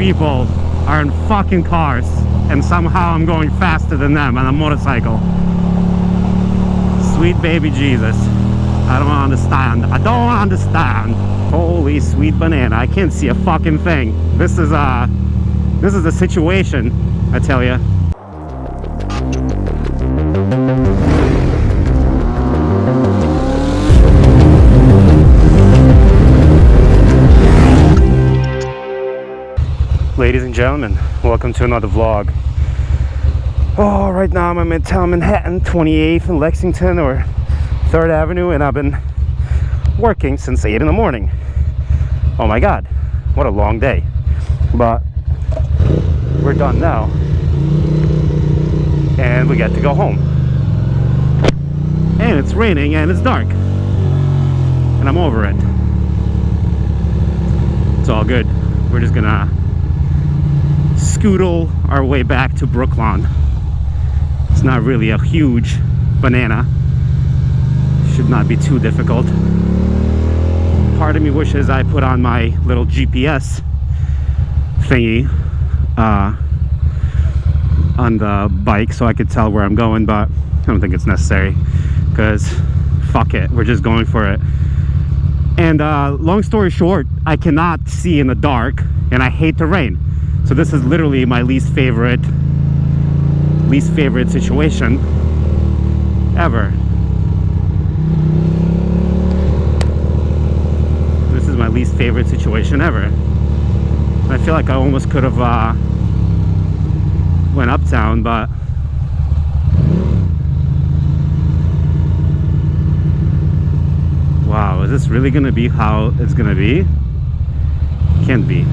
people are in fucking cars, and somehow I'm going faster than them on a motorcycle. Sweet baby Jesus. I don't understand. I don't understand. Holy sweet banana. I can't see a fucking thing. This is a situation, I tell you. Ladies and gentlemen, welcome to another vlog. Oh, right now I'm in Midtown Manhattan, 28th and Lexington or 3rd Avenue, and I've been working since 8 in the morning. Oh my god, what a long day. But we're done now, and we get to go home. And it's raining and it's dark, and I'm over it. It's all good. We're just gonna scoodle our way back to Brooklyn. It's not really a huge banana. Should not be too difficult. Part of me wishes I put on my little GPS thingy on the bike so I could tell where I'm going, but I don't think it's necessary because fuck it, we're just going for it. And long story short, I cannot see in the dark and I hate the rain. So this is literally my least favorite situation ever. This is my least favorite situation ever. I feel like I almost could have went uptown, but wow, is this really gonna be how it's gonna be? Can't be.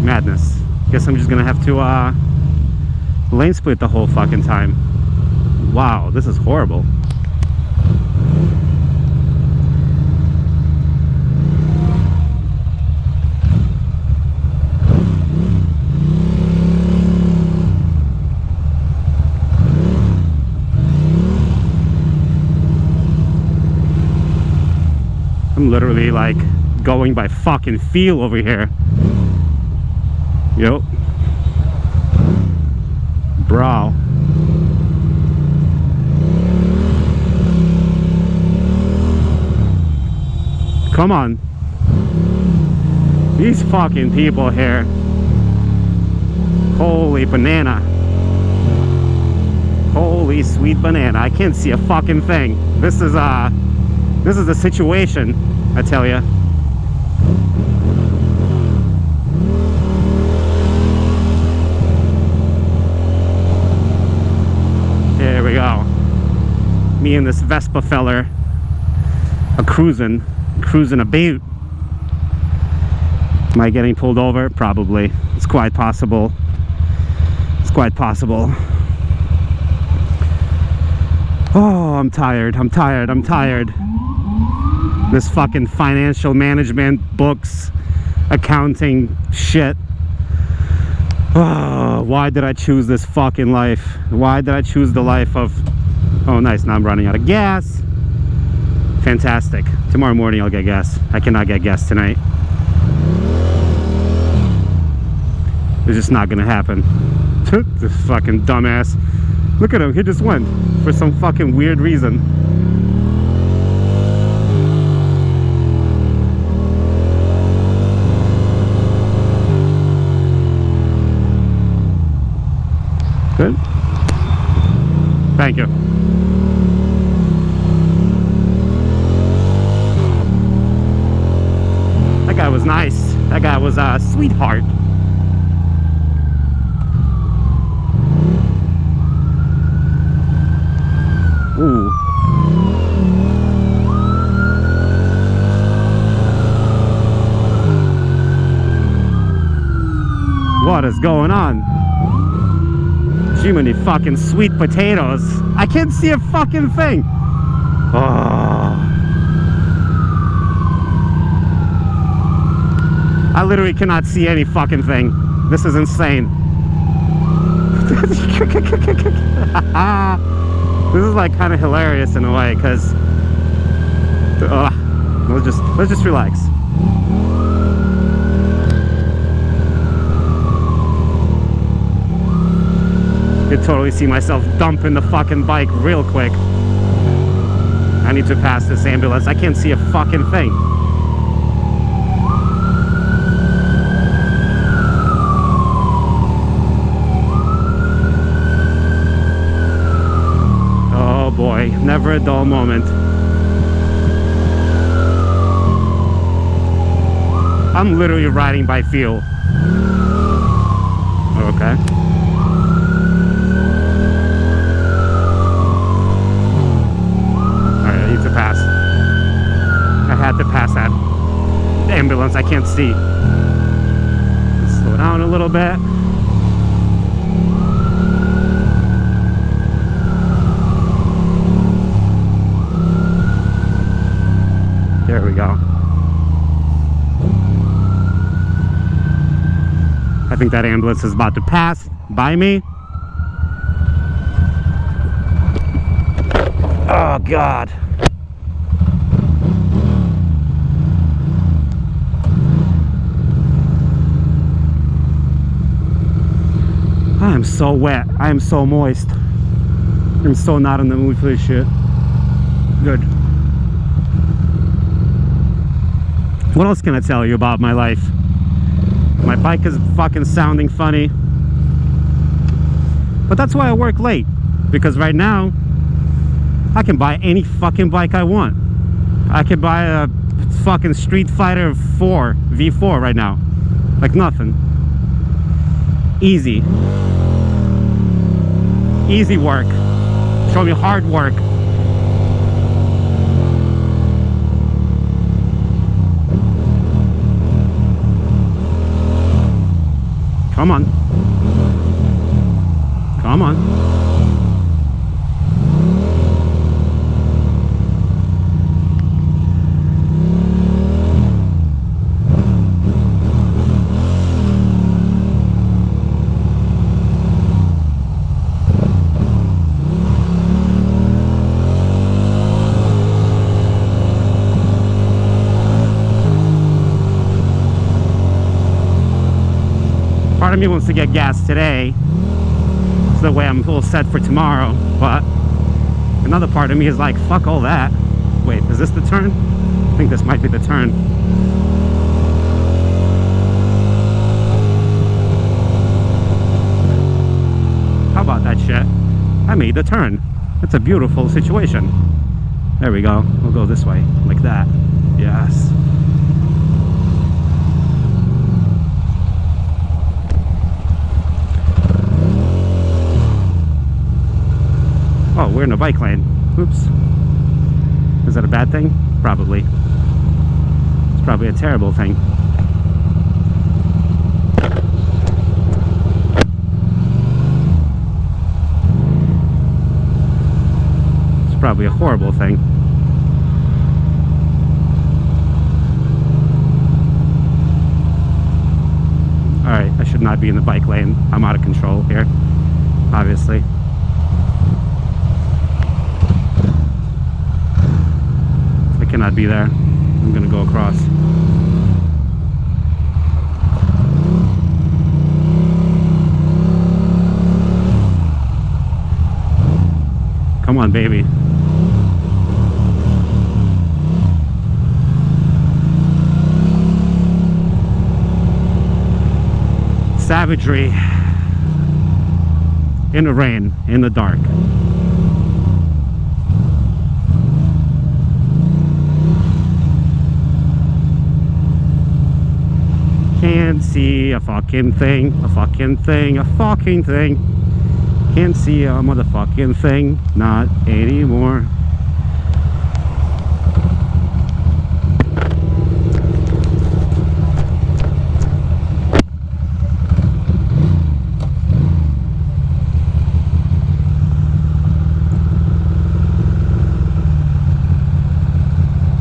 Madness. Guess I'm just gonna have to lane split the whole fucking time. Wow, this is horrible. I'm literally like going by fucking feel over here. Yep. Bro. Come on. These fucking people here. Holy banana. Holy sweet banana. I can't see a fucking thing. This is a situation, I tell you. There we go. Me and this Vespa feller are cruising a butte. Am I getting pulled over? Probably. It's quite possible. It's quite possible. Oh, I'm tired. I'm tired. I'm tired. This fucking financial management, books, accounting shit. Oh, why did I choose this fucking life? Why did I choose the life of... Oh, nice. Now I'm running out of gas. Fantastic. Tomorrow morning I'll get gas. I cannot get gas tonight. It's just not gonna happen. This fucking dumbass. Look at him. He just went for some fucking weird reason. Good. Thank you. That guy was nice. That guy was a sweetheart. Ooh. What is going on? Too many fucking sweet potatoes. I can't see a fucking thing. Oh. I literally cannot see any fucking thing. This is insane. This is like kind of hilarious in a way, because let's just relax. I could totally see myself dumping the fucking bike real quick. I need to pass this ambulance. I can't see a fucking thing. Oh boy, never a dull moment. I'm literally riding by feel. Okay. Alright, I need to pass. I had to pass that ambulance. I can't see. Let's slow down a little bit. There we go. I think that ambulance is about to pass by me. Oh God. I am so wet. I am so moist. I'm so not in the mood for this shit. Good. What else can I tell you about my life? My bike is fucking sounding funny. But that's why I work late. Because right now, I can buy any fucking bike I want. I can buy a fucking Street Fighter 4 V4 right now. Like nothing. Easy. Easy work. Show me hard work. Come on. Come on. Part of me wants to get gas today, so that way I'm a little set for tomorrow, but another part of me is like, fuck all that. Wait, is this the turn? I think this might be the turn. How about that shit? I made the turn. It's a beautiful situation. There we go. We'll go this way, like that. Yes. Oh, we're in a bike lane. Oops. Is that a bad thing? Probably. It's probably a terrible thing. It's probably a horrible thing. Alright, I should not be in the bike lane. I'm out of control here, obviously. Cannot be there. I'm gonna go across. Come on, baby. Savagery in the rain, in the dark. Can't see a fucking thing, a fucking thing, a fucking thing. Can't see a motherfucking thing, not anymore.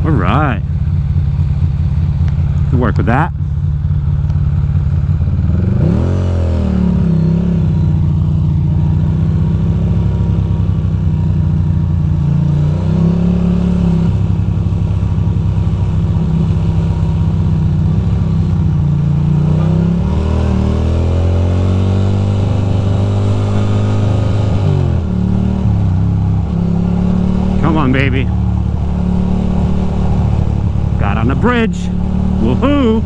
All right. Good work with that. on, baby. Got on the bridge. Woohoo!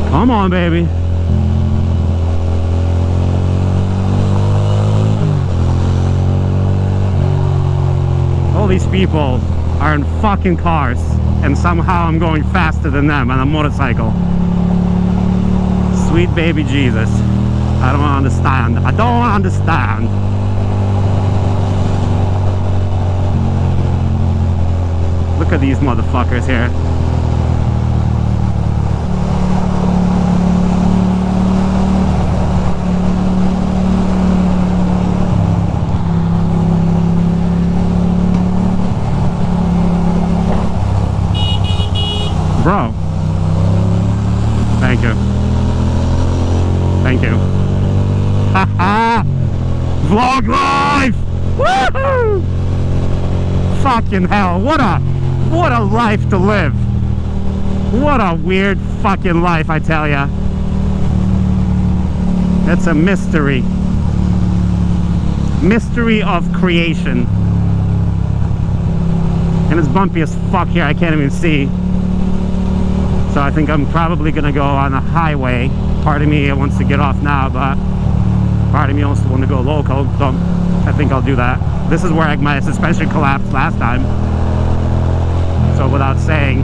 Come on, baby. All these people are in fucking cars, and somehow I'm going faster than them on a motorcycle. Sweet baby Jesus. I don't understand. I don't understand. Look at these motherfuckers here. Bro. Thank you. Thank you. Haha! Vlog life! Woohoo! Fucking hell, what a life to live. What a weird fucking life, I tell ya. It's a mystery. Mystery of creation. And it's bumpy as fuck here, I can't even see. So I think I'm probably gonna go on a highway. Part of me wants to get off now, but part of me also wants to go local, so I think I'll do that. This is where my suspension collapsed last time. So without saying,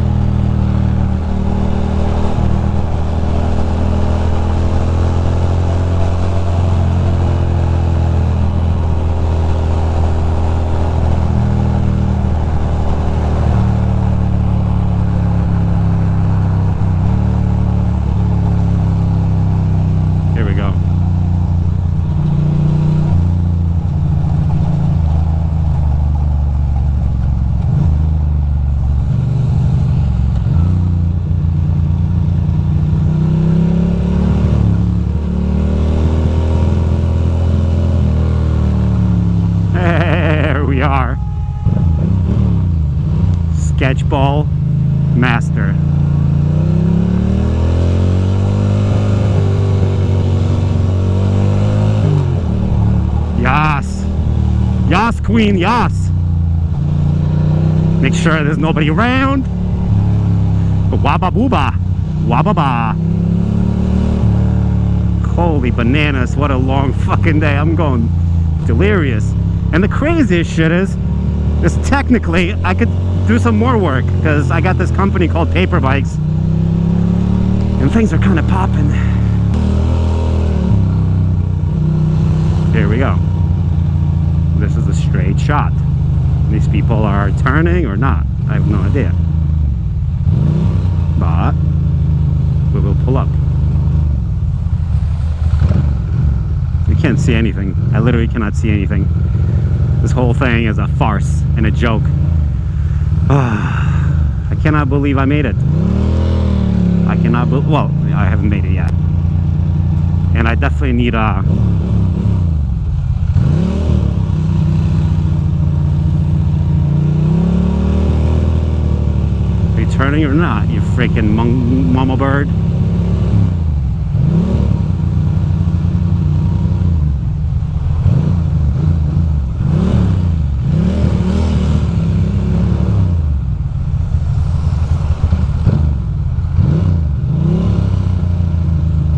here we go. Sketchball master. Yas. Yas, queen, yas. Make sure there's nobody around. Wabba booba. Wabba ba. Holy bananas, what a long fucking day. I'm going delirious. And the craziest shit is technically I could do some more work because I got this company called Paper Bikes and things are kind of popping. Here we go. This is a straight shot. These people are turning or not, I have no idea, but we will pull up. You can't see anything. I literally cannot see anything. This whole thing is a farce and a joke. I cannot believe I made it. I cannot believe, well, I haven't made it yet. And I definitely need a... Are you turning or not, you freaking mama bird?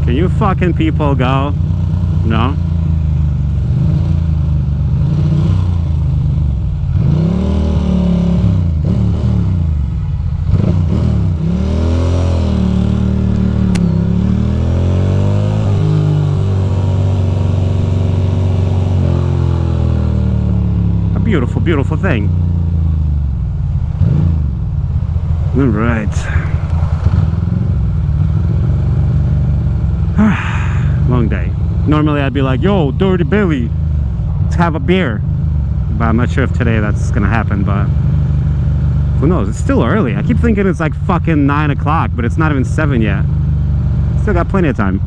Can you fucking people go? No? A beautiful, beautiful thing. All right. Long day. Normally I'd be like, yo, dirty Billy, let's have a beer. But I'm not sure if today that's gonna happen, but who knows? It's still early. I keep thinking it's like fucking 9 o'clock, but it's not even 7 yet. Still got plenty of time.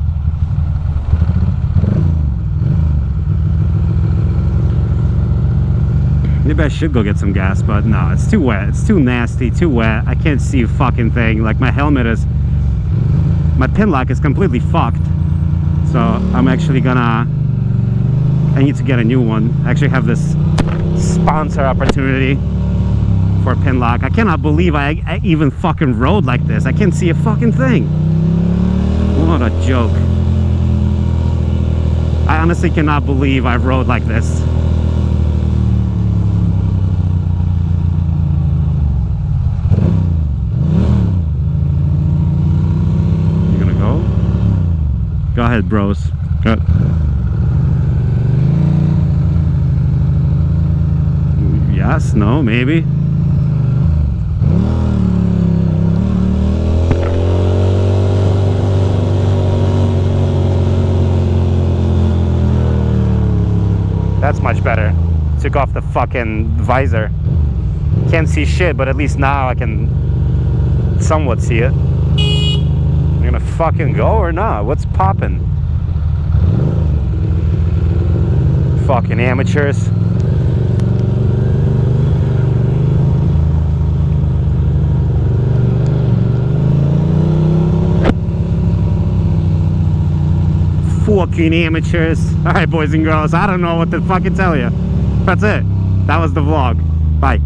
Maybe I should go get some gas, but no, it's too wet. It's too nasty, too wet. I can't see a fucking thing. Like my helmet is, my pin lock is completely fucked. So I'm actually gonna, I need to get a new one. I actually have this sponsor opportunity for pin lock. I cannot believe I even fucking rode like this. I can't see a fucking thing. What a joke. I honestly cannot believe I rode like this. You gonna go? Go ahead, bros. Go. Yes, no, maybe. That's much better. Took off the fucking visor. Can't see shit, but at least now I can somewhat see it. I'm gonna fucking go or not? What's poppin'? Fucking amateurs. Fucking amateurs. Alright, boys and girls, I don't know what to fucking tell you. That's it. That was the vlog. Bye.